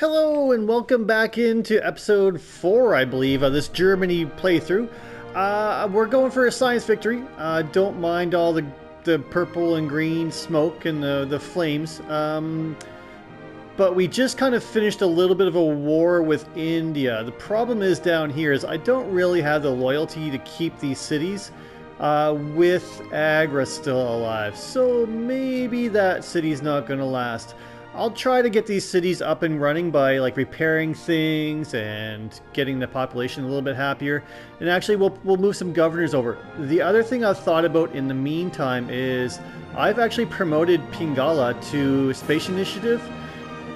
Hello and welcome back into episode 4, I believe, of this Germany playthrough. We're going for a science victory. Don't mind all the purple and green smoke and the flames. But we just kind of finished a little bit of a war with India. The problem is down here is I don't really have the loyalty to keep these cities with Agra still alive. So maybe that city's not going to last. I'll try to get these cities up and running by like repairing things and getting the population a little bit happier. And actually we'll move some governors over. The other thing I've thought about in the meantime is I've actually promoted Pingala to Space Initiative,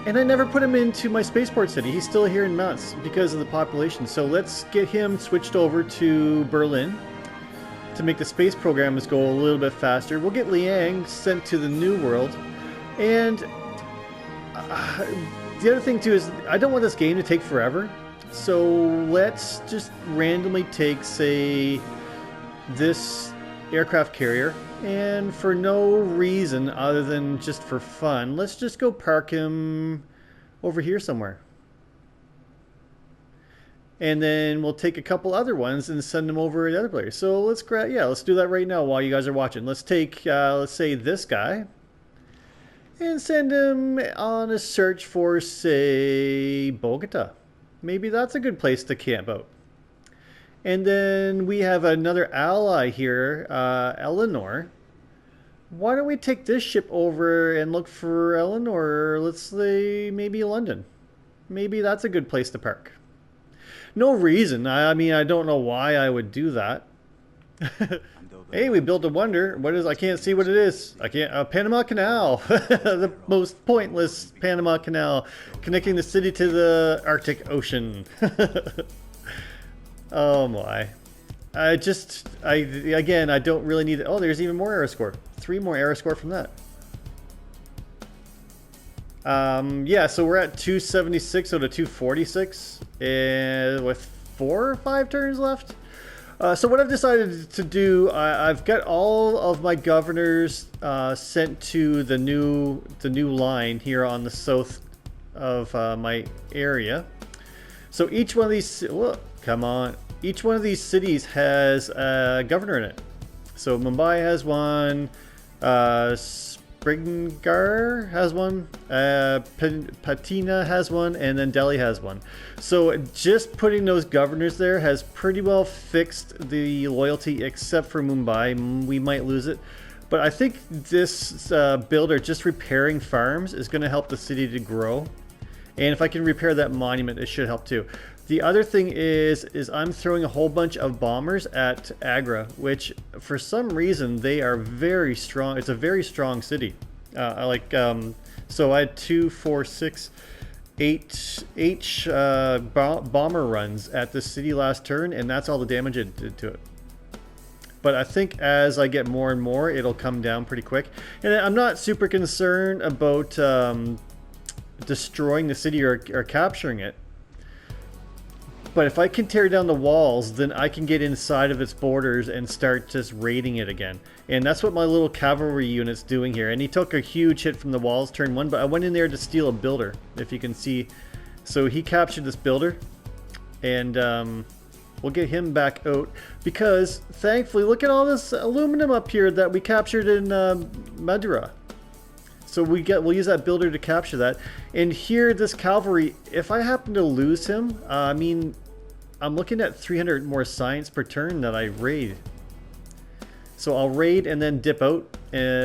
and I never put him into my spaceport city. He's still here in Mainz because of the population. So let's get him switched over to Berlin to make the space programs go a little bit faster. We'll get Liang sent to the New World. And the other thing too is I don't want this game to take forever, so let's just randomly take, say, this aircraft carrier, and for no reason other than just for fun, let's just go park him over here somewhere. And then we'll take a couple other ones and send them over to other players. So let's do that right now while you guys are watching. Let's take let's say this guy and send him on a search for, say, Bogota. Maybe that's a good place to camp out. And then we have another ally here, Eleanor. Why don't we take this ship over and look for Eleanor, let's say maybe London. Maybe that's a good place to park. No reason. I mean, I don't know why I would do that. Hey, we built a wonder. What is? I can't see what it is. I can't. Panama Canal, the most pointless Panama Canal, connecting the city to the Arctic Ocean. Oh my! I don't really need it. Oh, there's even more aero score. 3 more aero score from that. Yeah. So we're at 276 out of 246, and with 4 or 5 turns left. So what I've decided to do, I've got all of my governors sent to the new line here on the south of my area. So each one of these, each one of these cities has a governor in it. So Mumbai has one, Springar has one, Patina has one, and then Delhi has one. So just putting those governors there has pretty well fixed the loyalty, except for Mumbai. We might lose it. But I think this builder just repairing farms is going to help the city to grow. And if I can repair that monument, it should help too. The other thing is I'm throwing a whole bunch of bombers at Agra, which for some reason they are very strong. It's a very strong city. So I had 2, 4, 6, 8 bomber runs at the city last turn, and that's all the damage it did to it. But I think as I get more and more, it'll come down pretty quick. And I'm not super concerned about destroying the city or capturing it. But if I can tear down the walls, then I can get inside of its borders and start just raiding it again. And that's what my little cavalry unit's doing here. And he took a huge hit from the walls turn 1, but I went in there to steal a builder, if you can see. So he captured this builder, and we'll get him back out. Because, thankfully, look at all this aluminum up here that we captured in Madura. So we'll use that builder to capture that. And here, this cavalry, if I happen to lose him, I mean, I'm looking at 300 more science per turn that I raid. So I'll raid and then dip out,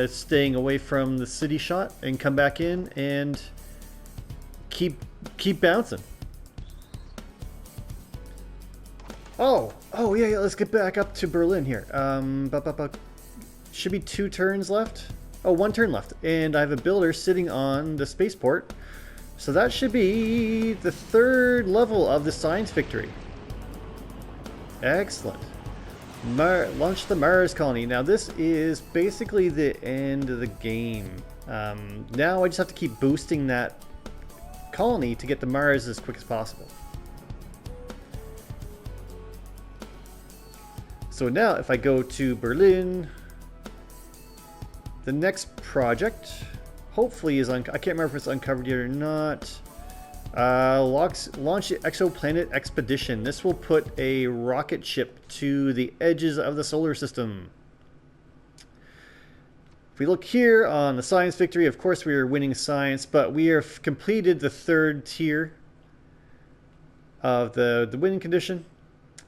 staying away from the city shot, and come back in and keep bouncing. Oh yeah, let's get back up to Berlin here. Should be 2 turns left. Oh, 1 turn left, and I have a builder sitting on the spaceport. So that should be the 3rd level of the science victory. Excellent. Launch the Mars colony. Now this is basically the end of the game. Now I just have to keep boosting that colony to get to Mars as quick as possible. So now if I go to Berlin, the next project hopefully is I can't remember if it's uncovered yet or not. Launch the exoplanet expedition. This will put a rocket ship to the edges of the solar system. If we look here on the science victory, of course we are winning science, but we have completed the third tier of the winning condition.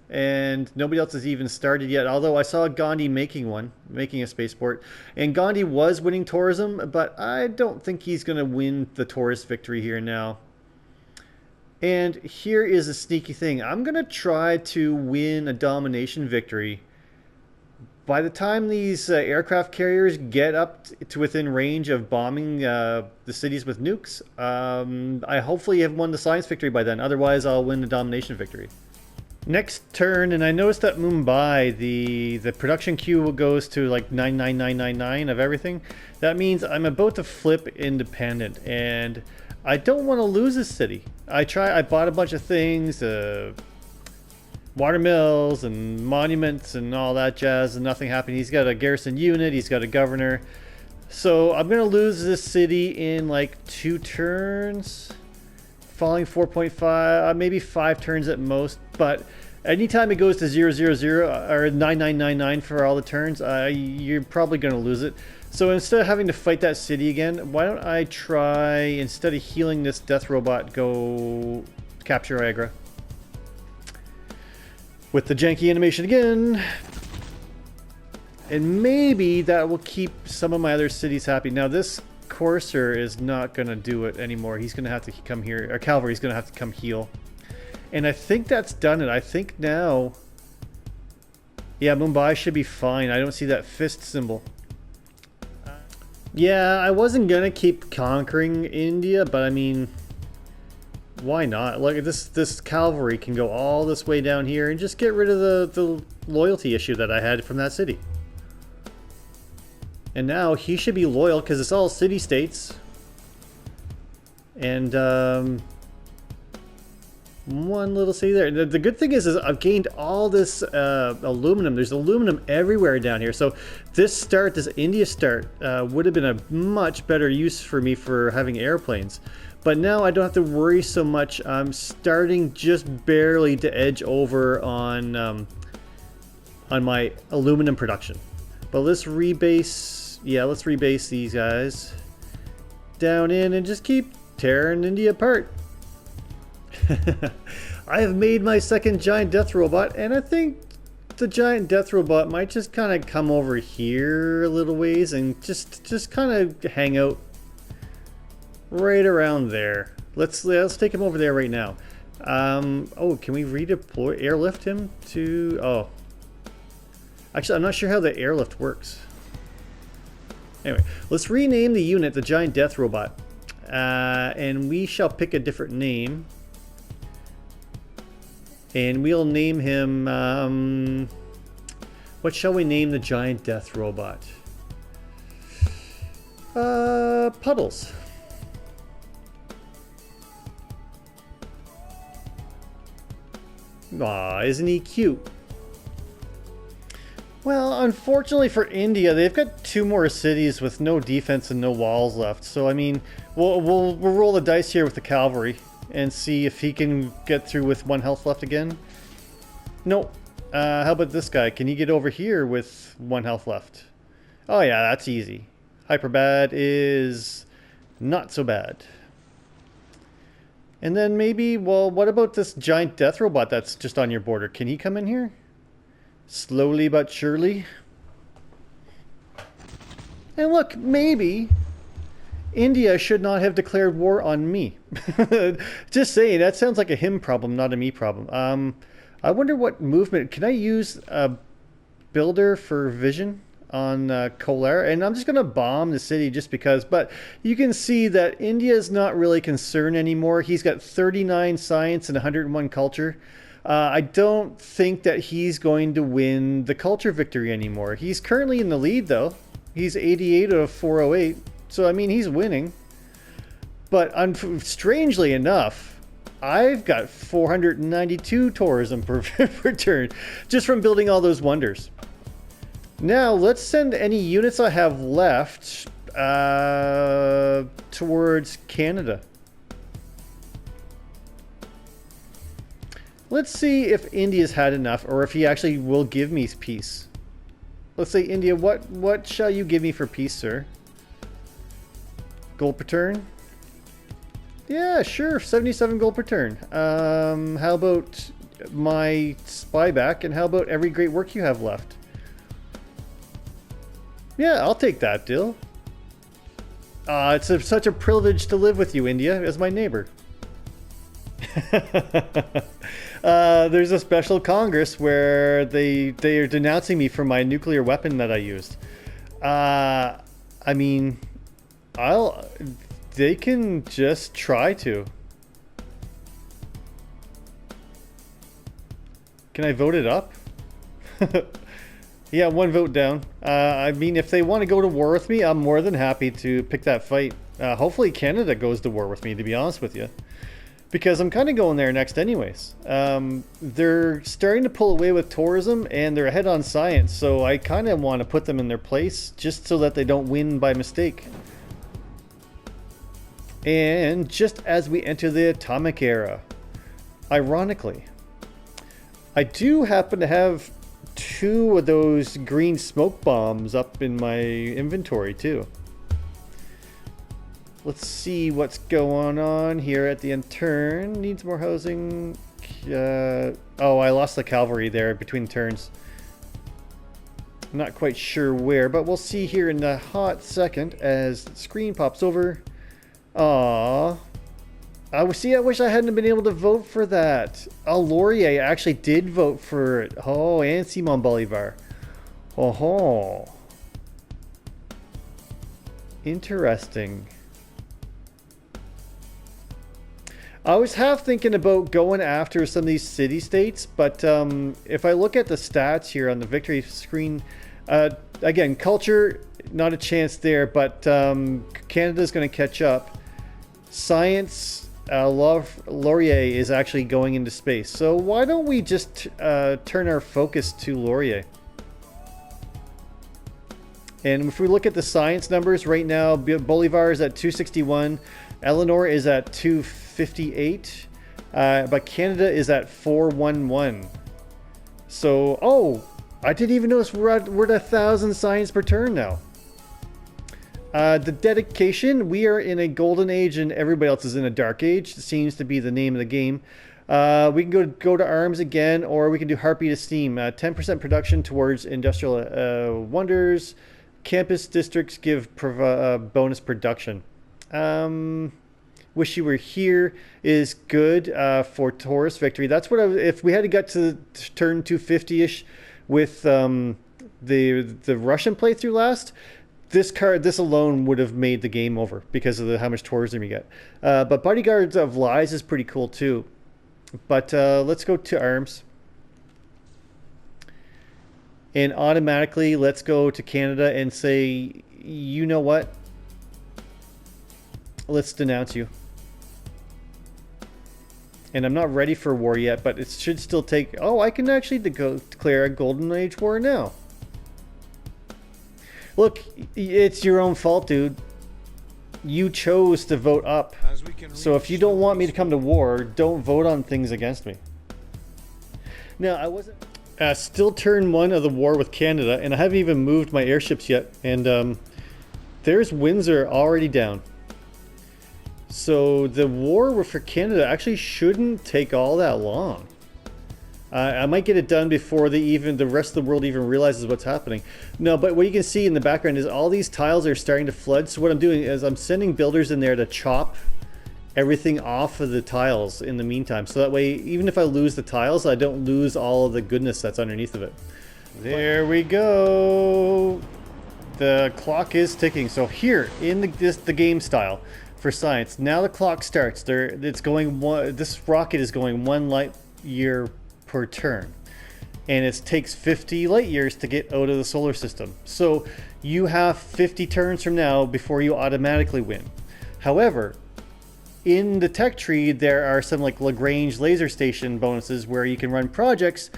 And nobody else has even started yet, although I saw Gandhi making a spaceport. And Gandhi was winning tourism, but I don't think he's going to win the tourist victory here now. And here is a sneaky thing. I'm going to try to win a domination victory. By the time these aircraft carriers get up to within range of bombing the cities with nukes, I hopefully have won the science victory by then. Otherwise, I'll win the domination victory. Next turn, and I noticed that Mumbai, the production queue goes to like 99999 of everything. That means I'm about to flip independent, and I don't want to lose this city. I bought a bunch of things, water mills and monuments and all that jazz, and nothing happened. He's got a garrison unit, he's got a governor. So I'm going to lose this city in like 2 turns. Falling 4.5, maybe 5 turns at most, but anytime it goes to 000 or 9999 for all the turns, you're probably going to lose it. So instead of having to fight that city again, why don't I try, instead of healing this death robot, go capture Agra. With the janky animation again. And maybe that will keep some of my other cities happy. Now this Courser is not going to do it anymore. He's going to have to come here, or Cavalry's going to have to come heal. And I think that's done it. I think now, yeah, Mumbai should be fine. I don't see that fist symbol. Yeah, I wasn't going to keep conquering India, but I mean, why not? Look, this cavalry can go all this way down here and just get rid of the loyalty issue that I had from that city. And now he should be loyal because it's all city-states. And one little city there. The good thing is I've gained all this aluminum. There's aluminum everywhere down here. So this India start, would have been a much better use for me for having airplanes. But now I don't have to worry so much. I'm starting just barely to edge over on my aluminum production. But let's rebase. Yeah, let's rebase these guys down in and just keep tearing India apart. I have made my second giant death robot, and I think the giant death robot might just kind of come over here a little ways and just kind of hang out right around there. Let's take him over there right now. Oh, can we redeploy, airlift him to? Oh, actually, I'm not sure how the airlift works. Anyway, let's rename the unit the Giant Death Robot. And we shall pick a different name. And we'll name him... what shall we name the Giant Death Robot? Puddles. Aw, isn't he cute? Well, unfortunately for India, they've got 2 more cities with no defense and no walls left. So, I mean, we'll roll the dice here with the cavalry and see if he can get through with 1 health left again. No. How about this guy? Can he get over here with 1 health left? Oh yeah, that's easy. Hyperbad is not so bad. And then maybe, well, what about this giant death robot that's just on your border? Can he come in here? Slowly but surely. And look, maybe India should not have declared war on me. Just saying, that sounds like a him problem, not a me problem. I wonder what movement. Can I use a builder for vision on Kolar? And I'm just going to bomb the city just because. But you can see that India is not really concerned anymore. He's got 39 science and 101 culture. I don't think that he's going to win the culture victory anymore. He's currently in the lead, though. He's 88 out of 408. So, I mean, he's winning. But strangely enough, I've got 492 tourism per turn just from building all those wonders. Now, let's send any units I have left towards Canada. Let's see if India's had enough, or if he actually will give me peace. Let's say, India, what shall you give me for peace, sir? Gold per turn? Yeah, sure, 77 gold per turn. How about my spy back, and how about every great work you have left? Yeah, I'll take that deal. It's such a privilege to live with you, India, as my neighbor. There's a special Congress where they are denouncing me for my nuclear weapon that I used. I mean, they can just try to. Can I vote it up? Yeah, one vote down. I mean, if they want to go to war with me, I'm more than happy to pick that fight. Hopefully Canada goes to war with me, to be honest with you. Because I'm kind of going there next anyways. They're starting to pull away with tourism, and they're ahead on science, so I kind of want to put them in their place, just so that they don't win by mistake. And just as we enter the atomic era, ironically, I do happen to have 2 of those green smoke bombs up in my inventory too. Let's see what's going on here at the end turn. Needs more housing. Oh, I lost the cavalry there between turns. I'm not quite sure where, but we'll see here in a hot second as the screen pops over. Aww. I wish I hadn't been able to vote for that. Oh, Laurier actually did vote for it. Oh, and Simon Bolivar. Oh, interesting. I was half thinking about going after some of these city-states, but if I look at the stats here on the victory screen, again, culture, not a chance there, but Canada's going to catch up. Science, Laurier is actually going into space. So why don't we just turn our focus to Laurier? And if we look at the science numbers right now, Bolivar is at 261, Eleanor is at 258, but Canada is at 411. So, oh, I didn't even notice we're at 1,000 science per turn now. The dedication, we are in a golden age and everybody else is in a dark age. It seems to be the name of the game. We can go to arms again, or we can do heartbeat esteem. 10% production towards industrial wonders. Campus districts give bonus production. Wish you were here is good for tourist victory. That's what if we had to get to turn 250-ish with the Russian playthrough last. This alone would have made the game over because of how much tourism you get. But Bodyguards of Lies is pretty cool too. But let's go to arms. And automatically, let's go to Canada and say, you know what? Let's denounce you. And I'm not ready for war yet, but it should still take... Oh, I can actually declare a Golden Age war now. Look, it's your own fault, dude. You chose to vote up. So if you don't want me to come to war, don't vote on things against me. Now, I wasn't... still turn 1 of the war with Canada, and I haven't even moved my airships yet. And there's Windsor already down. So the war for Canada actually shouldn't take all that long. I might get it done before the rest of the world even realizes what's happening. No, but what you can see in the background is all these tiles are starting to flood. So what I'm doing is I'm sending builders in there to chop everything off of the tiles in the meantime. So that way, even if I lose the tiles, I don't lose all of the goodness that's underneath of it. There we go. The clock is ticking. So here in the game style for science, now the clock starts. It's going this rocket is going 1 light year per turn, and it takes 50 light years to get out of the solar system. So you have 50 turns from now before you automatically win. However, in the tech tree, there are some like Lagrange laser station bonuses where you can run projects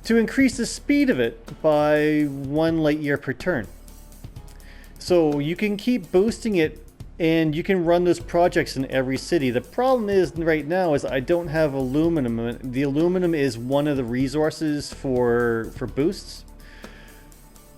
to increase the speed of it by 1 light year per turn. So you can keep boosting it And you can run those projects in every city. The problem is right now is I don't have aluminum. The aluminum is one of the resources for boosts.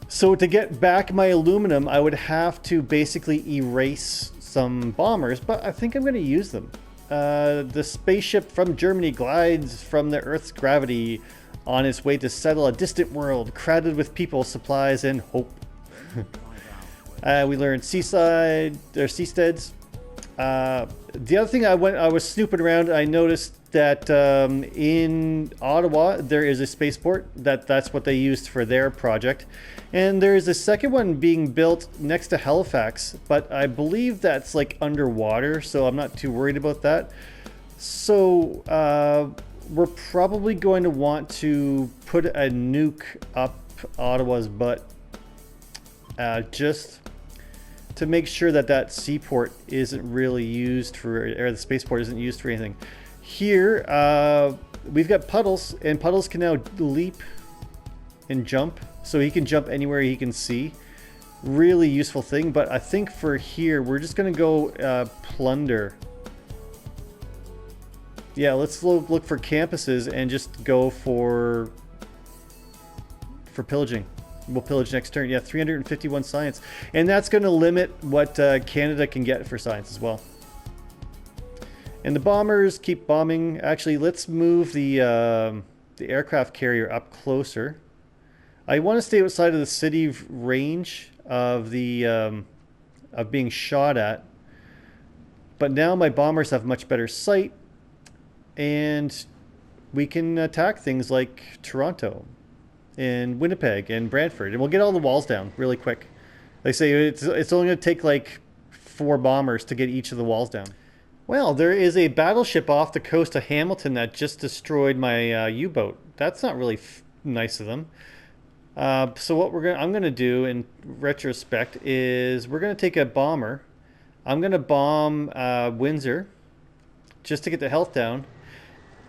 So to get back my aluminum, I would have to basically erase some bombers, but I think I'm going to use them. The spaceship from Germany glides from the Earth's gravity on its way to settle a distant world crowded with people, supplies, and hope. We learned seaside or seasteads. The other thing I was snooping around. I noticed that in Ottawa there is a spaceport. That's what they used for their project, and there's a second one being built next to Halifax. But I believe that's like underwater, so I'm not too worried about that. So we're probably going to want to put a nuke up Ottawa's butt, just to make sure that that seaport isn't really used for, or the spaceport isn't used for anything. Here, we've got Puddles, and Puddles can now leap and jump, so he can jump anywhere he can see. Really useful thing, but I think for here, we're just gonna go plunder. Yeah, let's look for campuses and just go for pillaging. We'll pillage next turn. Yeah, 351 science. And that's going to limit what Canada can get for science as well. And the bombers keep bombing. Actually, let's move the aircraft carrier up closer. I want to stay outside of the city range of the of being shot at. But now my bombers have much better sight. And we can attack things like Toronto and Winnipeg and Brantford, and we'll get all the walls down really quick. They say it's only going to take like 4 bombers to get each of the walls down. Well, there is a battleship off the coast of Hamilton that just destroyed my U-boat. That's not really nice of them. So what I'm going to do in retrospect is we're going to take a bomber. I'm going to bomb Windsor just to get the health down.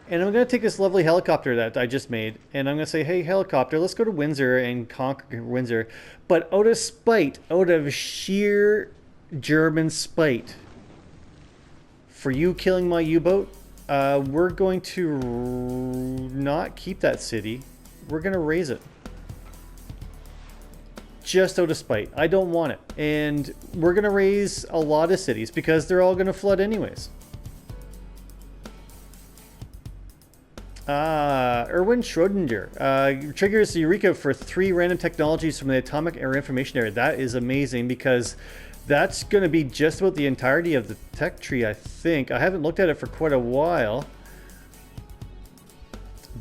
And I'm going to take this lovely helicopter that I just made, and I'm going to say, hey, helicopter, let's go to Windsor and conquer Windsor. But out of spite, out of sheer German spite, for you killing my U-boat, we're going to not keep that city. We're going to raise it. Just out of spite. I don't want it. And we're going to raise a lot of cities because they're all going to flood anyways. Erwin Schrödinger triggers Eureka for 3 random technologies from the Atomic Era Information Area. That is amazing because that's going to be just about the entirety of the tech tree, I think. I haven't looked at it for quite a while.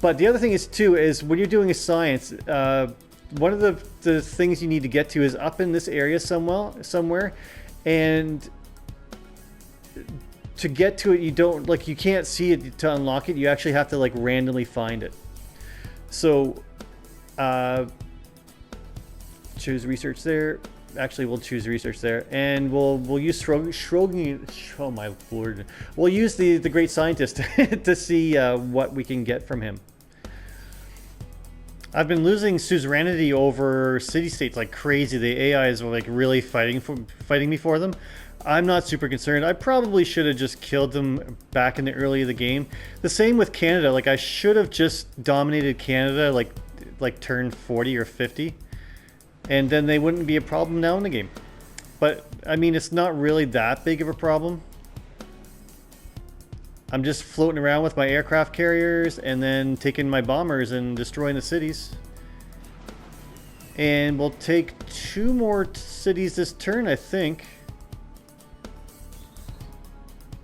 But the other thing is, too, is when you're doing a science, one of the things you need to get to is up in this area somewhere. And to get to it, you can't see it to unlock it. You actually have to like randomly find it. So choose research there. Actually, we'll choose research there, and we'll use Schrödinger. Oh my lord! We'll use the great scientist to see what we can get from him. I've been losing suzerainty over city-states like crazy. The AI is like really fighting me for them. I'm not super concerned. I probably should have just killed them back in the early of the game. The same with Canada. Like I should have just dominated Canada like turn 40 or 50. And then they wouldn't be a problem now in the game. But I mean, it's not really that big of a problem. I'm just floating around with my aircraft carriers and then taking my bombers and destroying the cities. And we'll take 2 more cities this turn, I think.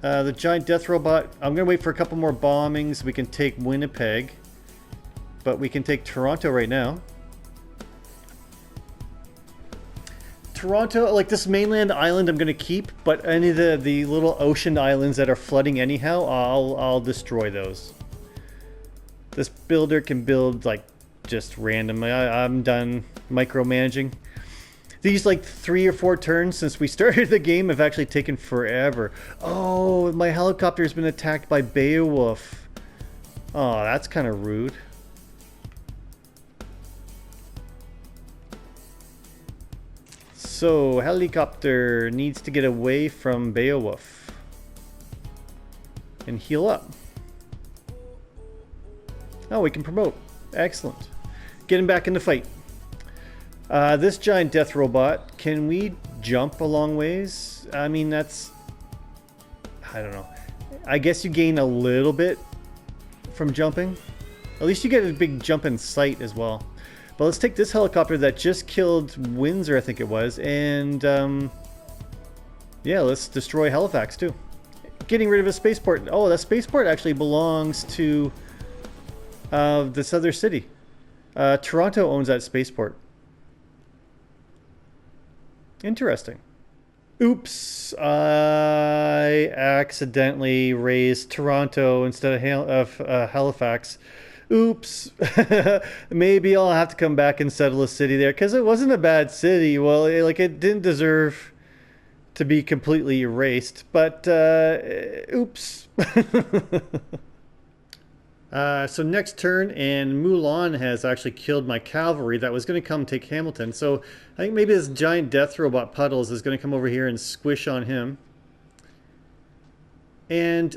The giant death robot. I'm going to wait for a couple more bombings. We can take Winnipeg. But we can take Toronto right now. Toronto, like this mainland island I'm going to keep. But any of the little ocean islands that are flooding anyhow, I'll destroy those. This builder can build like just random. I'm done micromanaging. These like 3 or 4 turns since we started the game have actually taken forever. Oh, my helicopter has been attacked by Beowulf. Oh, that's kind of rude. So, helicopter needs to get away from Beowulf and heal up. Oh, we can promote. Excellent. Get him back in the fight. This giant death robot, can we jump a long ways? I mean, that's... I don't know. I guess you gain a little bit from jumping. At least you get a big jump in sight as well. But let's take this helicopter that just killed Windsor, I think it was, and yeah, let's destroy Halifax too. Getting rid of a spaceport. Oh, that spaceport actually belongs to this other city. Toronto owns that spaceport. Interesting. Oops, I accidentally raised Toronto instead of Halifax. Oops. Maybe I'll have to come back and settle a city there, because it wasn't a bad city. Well, it didn't deserve to be completely erased, but oops. So next turn, and Mulan has actually killed my cavalry that was going to come take Hamilton. So I think maybe this giant death robot Puddles is going to come over here and squish on him. And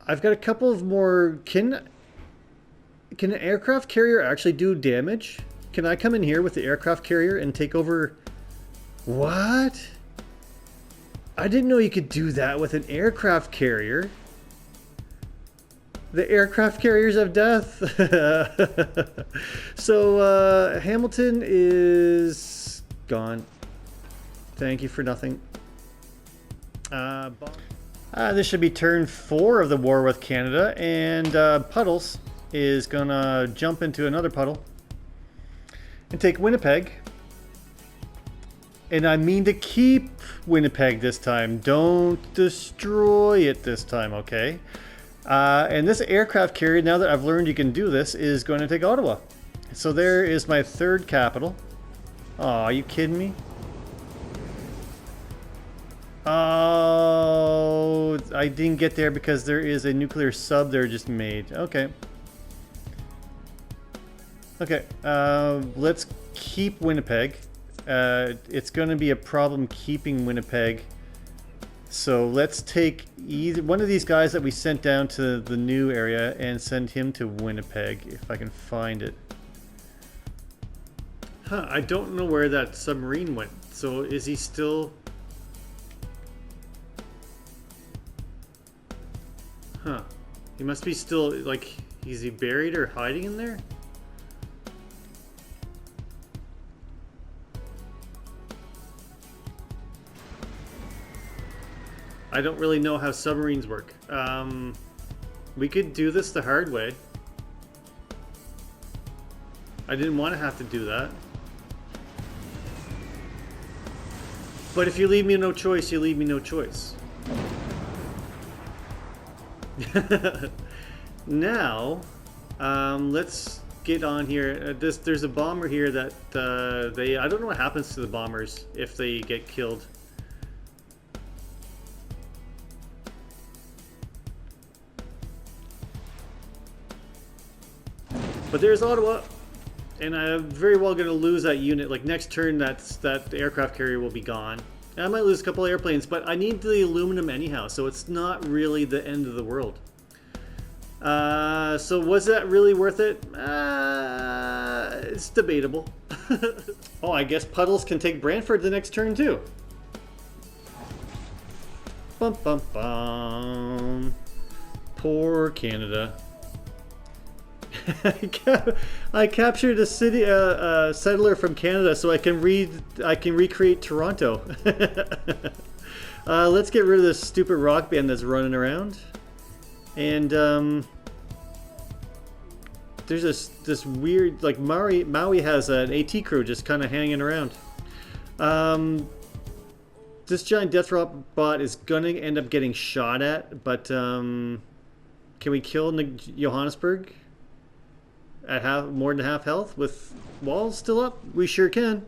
I've got a couple of more... Can an aircraft carrier actually do damage? Can I come in here with the aircraft carrier and take over... What? I didn't know you could do that with an aircraft carrier. The aircraft carriers of death. So Hamilton is gone. Thank you for nothing. This should be turn 4 of the war with Canada, and Puddles is gonna jump into another puddle and take Winnipeg. And I mean to keep Winnipeg this time. Don't destroy it this time, okay? And this aircraft carrier, now that I've learned you can do this, is going to take Ottawa. So there is my third capital. Aw, are you kidding me? Oh, I didn't get there because there is a nuclear sub there just made. Okay. Okay, let's keep Winnipeg. It's going to be a problem keeping Winnipeg. So let's take either one of these guys that we sent down to the new area and send him to Winnipeg, if I can find it. Huh, I don't know where that submarine went. So is he still... Huh. He must be still, like, is he buried or hiding in there? I don't really know how submarines work. We could do this the hard way. I didn't want to have to do that. But if you leave me no choice, you leave me no choice. Now, let's get on here. There's a bomber here that I don't know what happens to the bombers if they get killed. But there's Ottawa, and I'm very well going to lose that unit. Like next turn, that aircraft carrier will be gone. And I might lose a couple airplanes, but I need the aluminum anyhow, so it's not really the end of the world. So was that really worth it? It's debatable. Oh, I guess Puddles can take Brantford the next turn too. Bum bum bum. Poor Canada. I captured a city, settler from Canada, so I can recreate Toronto. Let's get rid of this stupid rock band that's running around, and there's this weird, like Maui has an AT crew just kind of hanging around. This giant death robot is gonna end up getting shot at, but can we kill Johannesburg at more than half health with walls still up? We sure can.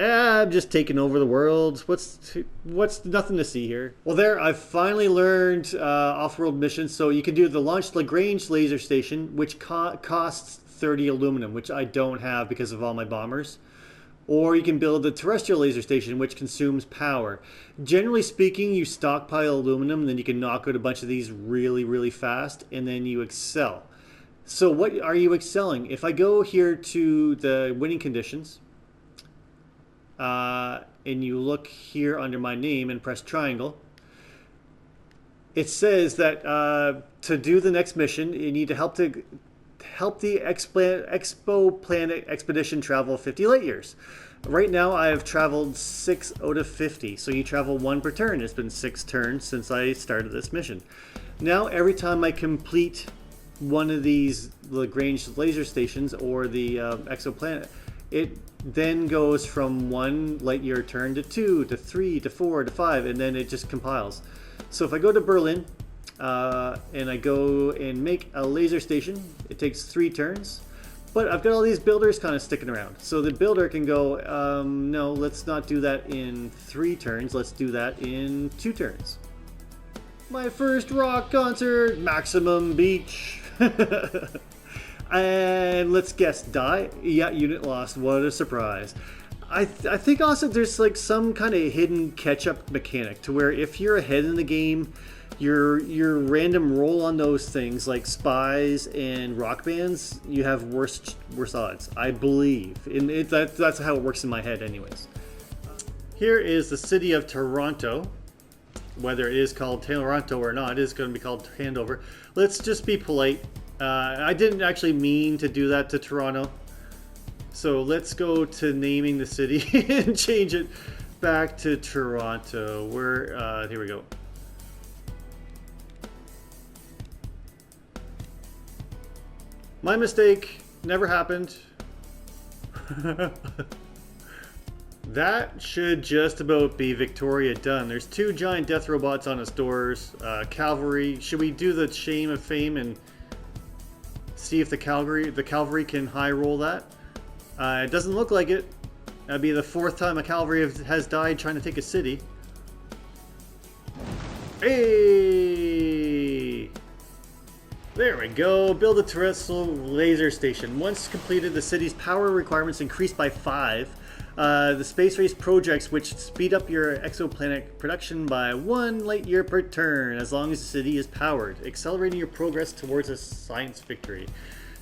I'm just taking over the world. What's nothing to see here? Well, there, I've finally learned off-world missions. So you can do the Launch Lagrange laser station, which costs 30 aluminum, which I don't have because of all my bombers. Or you can build a terrestrial laser station, which consumes power. Generally speaking, you stockpile aluminum, and then you can knock out a bunch of these really, really fast, and then you excel. So what are you excelling? If I go here to the winning conditions, and you look here under my name and press triangle, it says that to do the next mission, you need to help the Expo Planet Expedition travel 50 light years. Right now, I have traveled 6 out of 50, so you travel 1 per turn. It's been 6 turns since I started this mission. Now, every time I complete one of these Lagrange laser stations or the exoplanet, it then goes from 1 light year turn to 2 to 3 to 4 to 5, and then it just compiles. So if I go to Berlin and I go and make a laser station, it takes 3 turns. But I've got all these builders kind of sticking around. So the builder can go, no, let's not do that in 3 turns. Let's do that in 2 turns. My first rock concert, Maximum Beach. And let's guess, die? Yeah, unit lost. What a surprise. I think also there's like some kind of hidden catch-up mechanic to where if you're ahead in the game, your random roll on those things like spies and rock bands, you have worse odds, I believe. And that's how it works in my head anyways. Here is the city of Toronto. Whether it is called Toronto or not, it is going to be called Handover. Let's just be polite. I didn't actually mean to do that to Toronto. So let's go to naming the city and change it back to Toronto. Here we go. My mistake, never happened. That should just about be Victoria done. There's 2 giant death robots on its doors. Cavalry. Should we do the shame of fame and see if the cavalry can high roll that? It doesn't look like it. That'd be the 4th time a cavalry has died trying to take a city. Hey! There we go. Build a terrestrial laser station. Once completed, the city's power requirements increased by 5. The space race projects, which speed up your exoplanet production by 1 light year per turn, as long as the city is powered, accelerating your progress towards a science victory.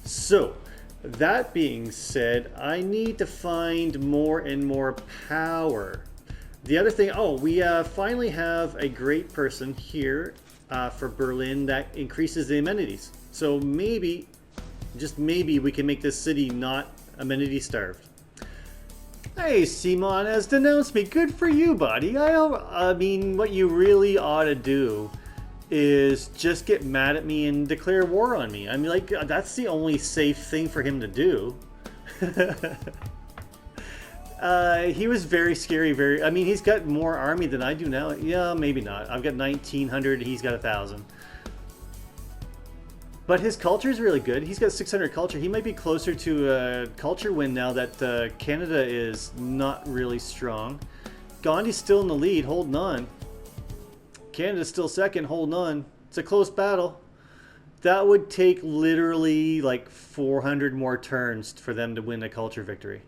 So, that being said, I need to find more and more power. The other thing, we finally have a great person here for Berlin that increases the amenities. So maybe, just maybe, we can make this city not amenity starved. Hey, Simon has denounced me. Good for you, buddy. I mean, what you really ought to do is just get mad at me and declare war on me. I mean, like, that's the only safe thing for him to do. He was very scary, I mean, he's got more army than I do now. Yeah, maybe not. I've got 1,900, he's got 1,000. But his culture is really good. He's got 600 culture. He might be closer to a culture win now that Canada is not really strong. Gandhi's still in the lead, holding on. Canada's still second, holding on. It's a close battle. That would take literally like 400 more turns for them to win a culture victory.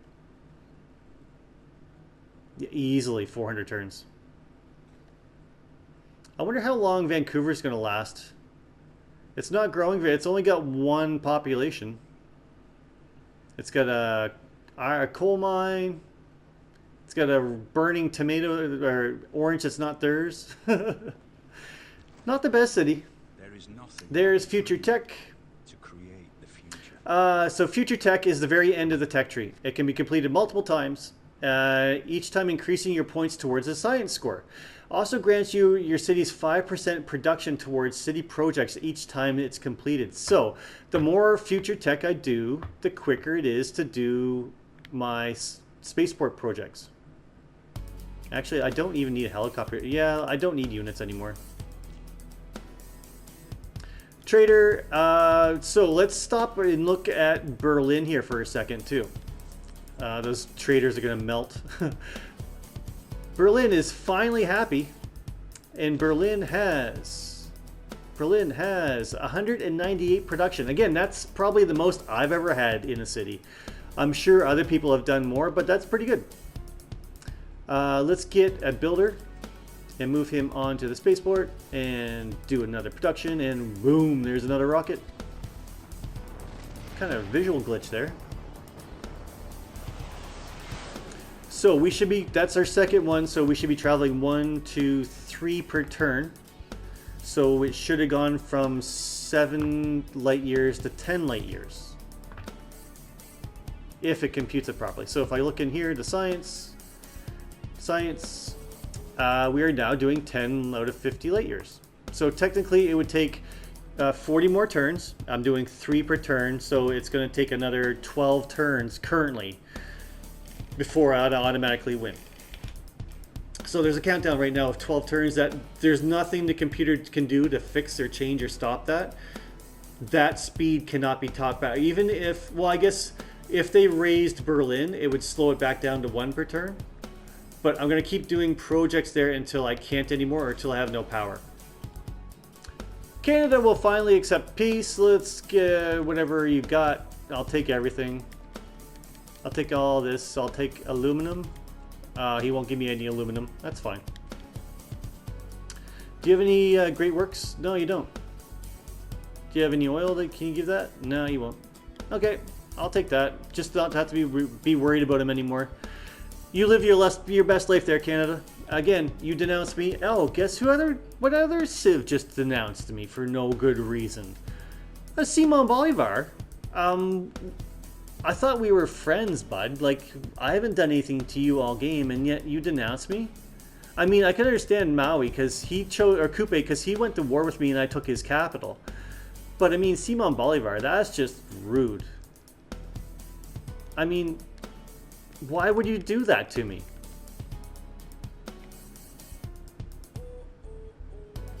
Easily 400 turns. I wonder how long Vancouver's going to last. It's not growing. It's only got 1 population. It's got a coal mine. It's got a burning tomato or orange that's not theirs. Not the best city. There's future tech. To create the future. So future tech is the very end of the tech tree. It can be completed multiple times, each time increasing your points towards a science score. Also grants you your city's 5% production towards city projects each time it's completed. So the more future tech I do, the quicker it is to do my spaceport projects. Actually, I don't even need a helicopter. Yeah, I don't need units anymore. Trader, so let's stop and look at Berlin here for a second too. Those traders are gonna melt. Berlin is finally happy, and Berlin has Berlin has 198 production. Again, that's probably the most I've ever had in a city. I'm sure other people have done more, but that's pretty good. Let's get a builder and move him onto the spaceport and do another production, and boom, there's another rocket. Kind of visual glitch there. So we should be, that's our second one, so we should be traveling 1, 2, 3 per turn. So it should have gone from 7 light years to 10 light years, if it computes it properly. So if I look in here to science, we are now doing 10 out of 50 light years. So technically it would take 40 more turns. I'm doing 3 per turn, so it's going to take another 12 turns currently before I'd automatically win. So there's a countdown right now of 12 turns that there's nothing the computer can do to fix or change or stop that. That speed cannot be taught back. Even if, well, I guess if they raised Berlin, it would slow it back down to 1 per turn. But I'm going to keep doing projects there until I can't anymore, or until I have no power. Canada will finally accept peace. Let's get whatever you've got. I'll take everything. I'll take all this. I'll take aluminum. He won't give me any aluminum. That's fine. Do you have any great works? No, you don't. Do you have any oil? Can you give that? No, you won't. Okay, I'll take that. Just not have to be worried about him anymore. You live your best life there, Canada. Again, you denounced me. Oh, guess what other civ just denounced me for no good reason? Simon Bolivar. I thought we were friends, bud. Like, I haven't done anything to you all game, and yet you denounced me? I mean, I can understand Maui, because he chose, or Coupe, because he went to war with me and I took his capital. But I mean, Simon Bolivar, that's just rude. I mean, why would you do that to me?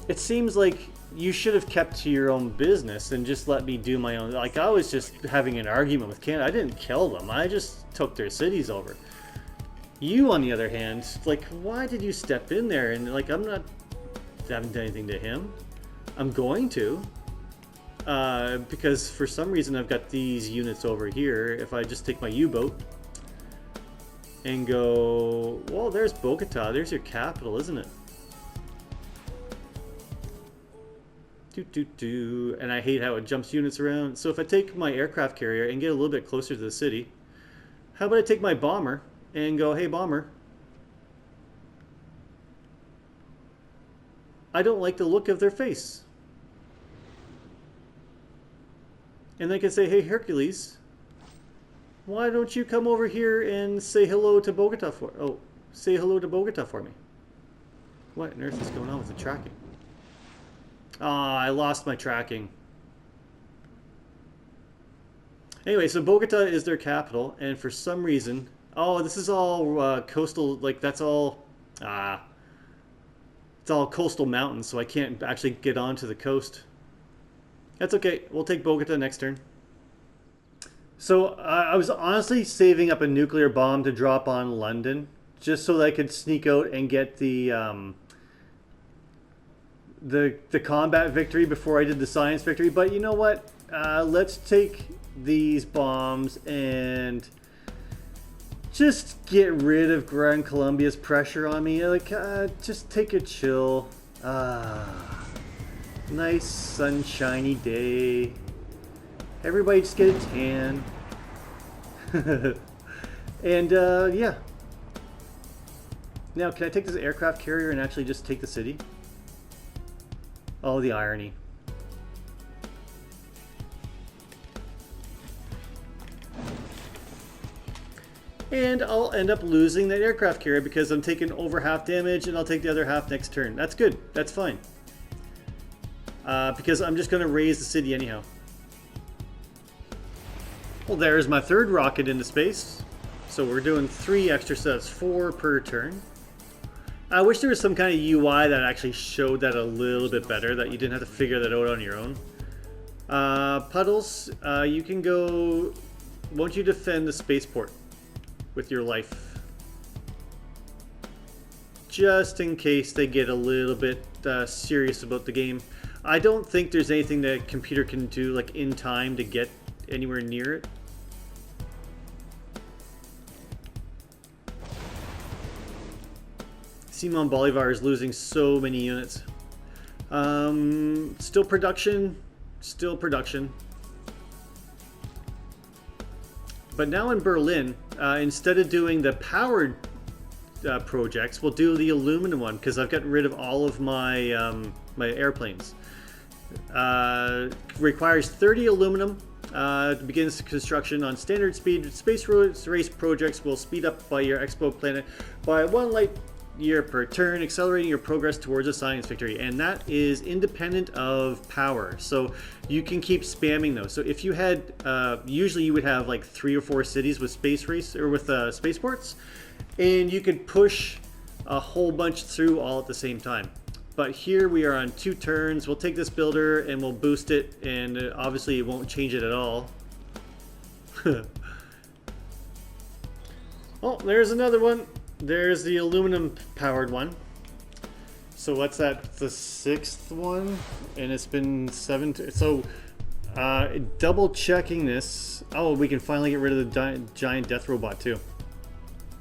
It seems like you should have kept to your own business and just let me do my own. Like, I was just having an argument with Canada. I didn't kill them. I just took their cities over. You, on the other hand, like, why did you step in there? And like, I haven't done anything to him. I'm going to. Because for some reason I've got these units over here. If I just take my U-boat and go, well, there's Bogota. There's your capital, isn't it? And I hate how it jumps units around. So if I take my aircraft carrier and get a little bit closer to the city, how about I take my bomber and go, hey bomber, I don't like the look of their face. And they can say, hey Hercules, why don't you come over here and say hello to Bogota say hello to Bogota for me. What on earth is going on with the tracking? Ah, I lost my tracking. Anyway, so Bogota is their capital, and for some reason, oh, this is all coastal, like that's all, it's all coastal mountains, so I can't actually get onto the coast. That's okay, we'll take Bogota next turn. So I was honestly saving up a nuclear bomb to drop on London, just so that I could sneak out and get the combat victory before I did the science victory. But you know what? Let's take these bombs and just get rid of Gran Colombia's pressure on me. Like, just take a chill. Nice sunshiny day. Everybody just get a tan. And yeah. Now, can I take this aircraft carrier and actually just take the city? Oh, the irony. And I'll end up losing that aircraft carrier because I'm taking over half damage, and I'll take the other half next turn. That's good. That's fine. Because I'm just going to raise the city anyhow. Well, there's my third rocket into space. So we're doing 3 extra sets, 4 per turn. I wish there was some kind of UI that actually showed that a little bit better, that you didn't have to figure that out on your own. Puddles, you can go... Won't you defend the spaceport with your life? Just in case they get a little bit serious about the game. I don't think there's anything that a computer can do like in time to get anywhere near it. Simon Bolivar is losing so many units. Still production. Still production. But now in Berlin, instead of doing the powered projects, we'll do the aluminum one because I've gotten rid of all of my my airplanes. Requires 30 aluminum to begin construction on standard speed. Space race projects will speed up by your expo planet by 1 light year per turn, accelerating your progress towards a science victory, and that is independent of power, so you can keep spamming those. So if you had usually you would have like 3 or 4 cities with space race or with spaceports, and you could push a whole bunch through all at the same time. But here we are on 2 turns. We'll take this builder and we'll boost it, and obviously it won't change it at all. Oh, there's another one. There's the aluminum powered one. So what's that? The 6th one, and it's been 7. So double checking this. Oh, we can finally get rid of the giant death robot too.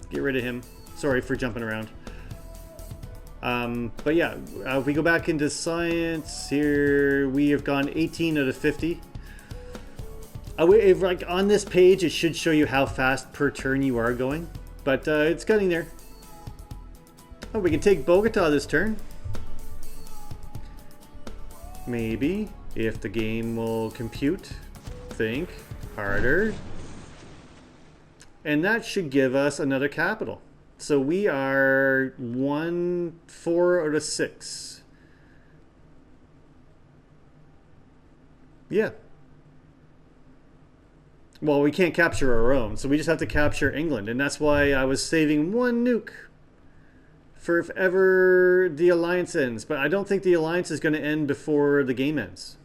Get rid of him. Sorry for jumping around. But yeah, if we go back into science here, we have gone 18 out of 50. If, like on this page, it should show you how fast per turn you are going. But it's getting there. Oh, we can take Bogota this turn. Maybe, if the game will compute. Think harder. And that should give us another capital. So we are 4 out of 6. Yeah. Well, we can't capture our own, so we just have to capture England, and that's why I was saving 1 nuke for if ever the alliance ends. But I don't think the alliance is going to end before the game ends.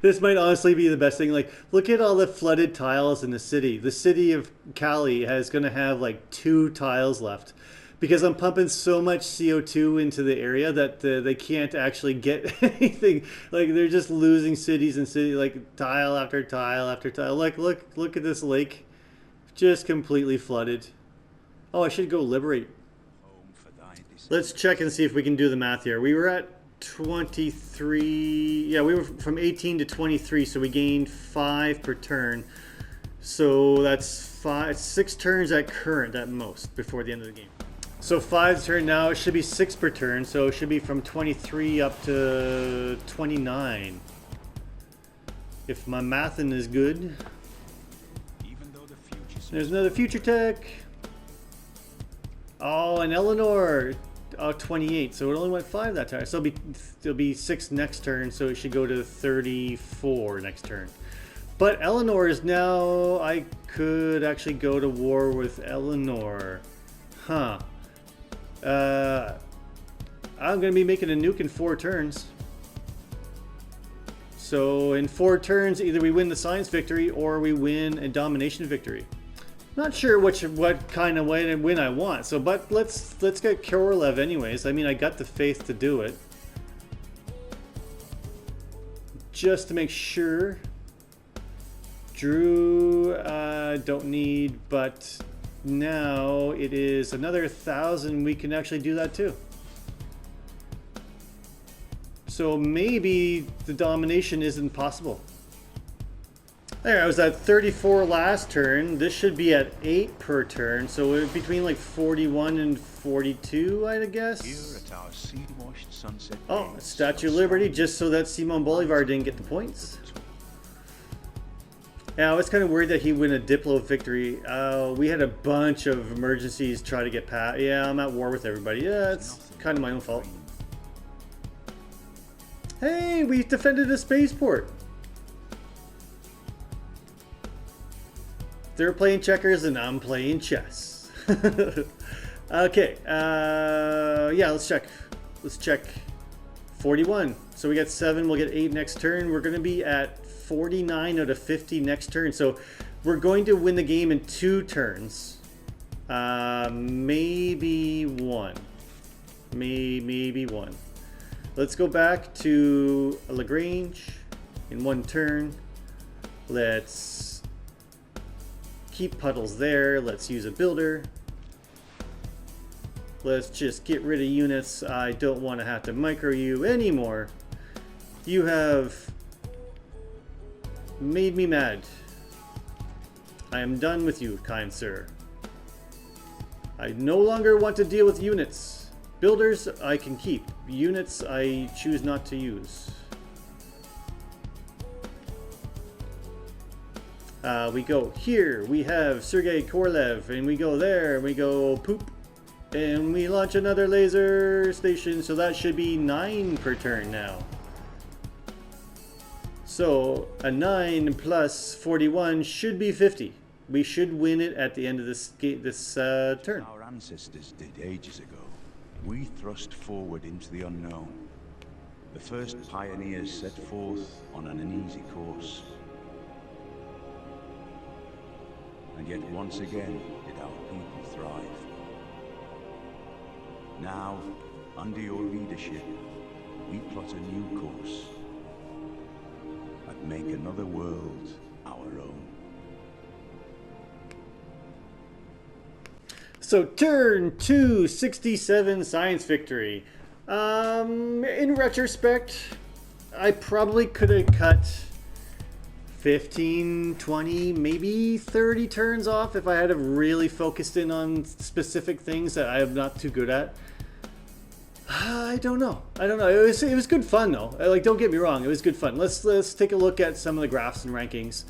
This might honestly be the best thing. Like, look at all the flooded tiles in the city. The city of Cali is going to have like 2 tiles left. Because I'm pumping so much CO2 into the area that they can't actually get anything. Like, they're just losing cities and cities, like tile after tile after tile. Like, look at this lake, just completely flooded. Oh, I should go liberate. Let's check and see if we can do the math here. We were at 23. Yeah, we were from 18 to 23, so we gained 5 per turn. So that's 6 turns at current at most before the end of the game. So 5 turn now, it should be 6 per turn, so it should be from 23 up to 29. If my mathin' is good. There's another future tech. Oh, and Eleanor, 28, so it only went 5 that time. So it'll be 6 next turn, so it should go to 34 next turn. But Eleanor is now, I could actually go to war with Eleanor. Huh. I'm going to be making a nuke in 4 turns. So in 4 turns, either we win the science victory or we win a domination victory. Not sure what kind of win I want. So, but let's get Korolev anyways. I mean, I got the faith to do it. Just to make sure. Drew, don't need, but now it is another 1,000. We can actually do that too. So maybe the domination isn't possible. There, I was at 34 last turn. This should be at 8 per turn. So we're between like 41 and 42, I guess. Here at our sea-washed sunset. Oh, Statue of Liberty, just so that Simon Bolivar didn't get the points. Yeah, I was kind of worried that he'd win a Diplo victory. We had a bunch of emergencies try to get past. Yeah, I'm at war with everybody. Yeah, it's kind of my own fault. Hey, we defended a spaceport. They're playing checkers and I'm playing chess. Okay, yeah, let's check. Let's check 41. So we got 7, we'll get 8 next turn. We're going to be at 49 out of 50 next turn. So we're going to win the game in 2 turns. Maybe 1. Maybe 1. Let's go back to Lagrange in one turn. Let's keep puddles there. Let's use a builder. Let's just get rid of units. I don't want to have to micro you anymore. You have made me mad. I am done with you, kind sir. I no longer want to deal with units. Builders I can keep. Units I choose not to use. We go here. We have Sergei Korolev, and we go there, and we go poop. And we launch another laser station, so that should be 9 per turn now. So a 9 plus 41 should be 50. We should win it at the end of this turn. Our ancestors did ages ago. We thrust forward into the unknown. The first pioneers set forth on an uneasy course. And yet once again did our people thrive. Now, under your leadership, we plot a new course and make another world our own. So turn 267 science victory. In retrospect, I probably could have cut 15, 20, maybe 30 turns off if I had really focused in on specific things that I am not too good at. I don't know. It was good fun though. Like, don't get me wrong, it was good fun. Let's take a look at some of the graphs and rankings.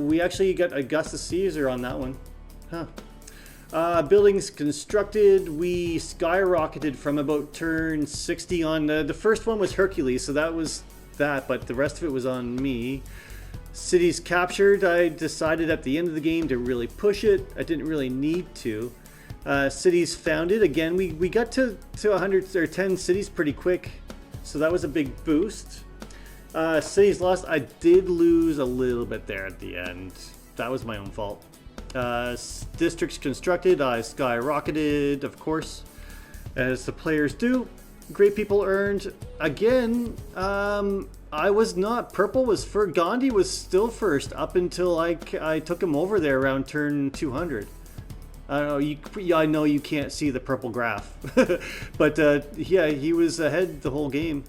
We actually got Augustus Caesar on that one. Huh. Buildings constructed, we skyrocketed from about turn 60 on. The first one was Hercules, so that was that, but the rest of it was on me. Cities captured, I decided at the end of the game to really push it. I didn't really need to. Cities founded, again, we got to 100 or 10 cities pretty quick, so that was a big boost. Cities lost, I did lose a little bit there at the end. That was my own fault. Districts constructed, I skyrocketed, of course, as the players do. Great people earned. Again, I was not. Purple was first. Gandhi was still first up until I took him over there around turn 200. I don't know. I know you can't see the purple graph, but yeah, he was ahead the whole game.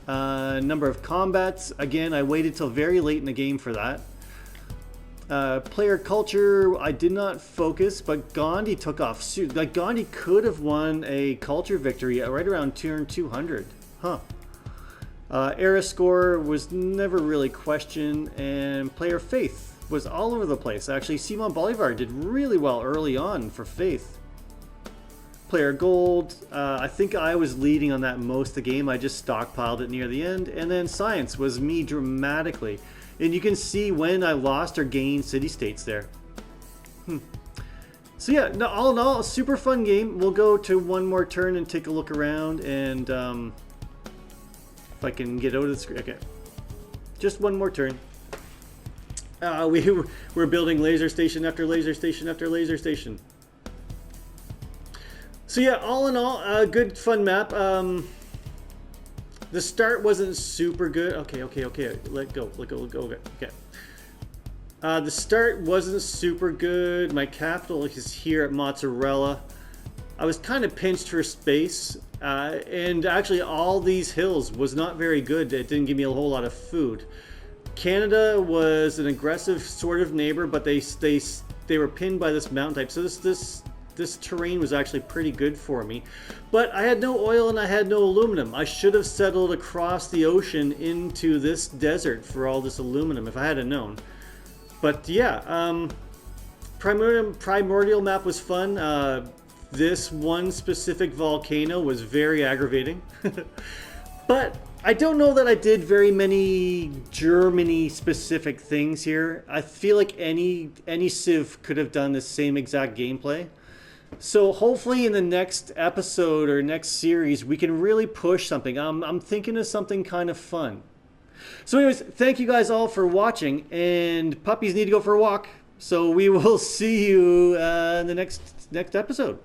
Number of combats. Again, I waited till very late in the game for that. Player culture, I did not focus, but Gandhi took off. Like, Gandhi could have won a culture victory right around turn 200. Huh. Era score was never really questioned, and player faith was all over the place. Actually, Simon Bolivar did really well early on for faith. Player gold, I think I was leading on that most of the game. I just stockpiled it near the end. And then science was me dramatically. And you can see when I lost or gained city-states there. So yeah, no, all in all, a super fun game. We'll go to one more turn and take a look around, and if I can get out of the screen. Okay, just one more turn. We're building laser station after laser station after laser station. So yeah, all in all, a good fun map. The start wasn't super good. Okay. Let go. Okay. The start wasn't super good. My capital is here at Mozzarella. I was kind of pinched for space. And actually all these hills was not very good. It didn't give me a whole lot of food. Canada was an aggressive sort of neighbor, but they were pinned by this mountain type. So this terrain was actually pretty good for me. But I had no oil and I had no aluminum. I should have settled across the ocean into this desert for all this aluminum if I had known. But yeah, primordial map was fun. This one specific volcano was very aggravating. But I don't know that I did very many Germany specific things here. I feel like any Civ could have done the same exact gameplay. So hopefully in the next episode or next series, we can really push something. I'm thinking of something kind of fun. So anyways, thank you guys all for watching, and puppies need to go for a walk. So we will see you in the next episode.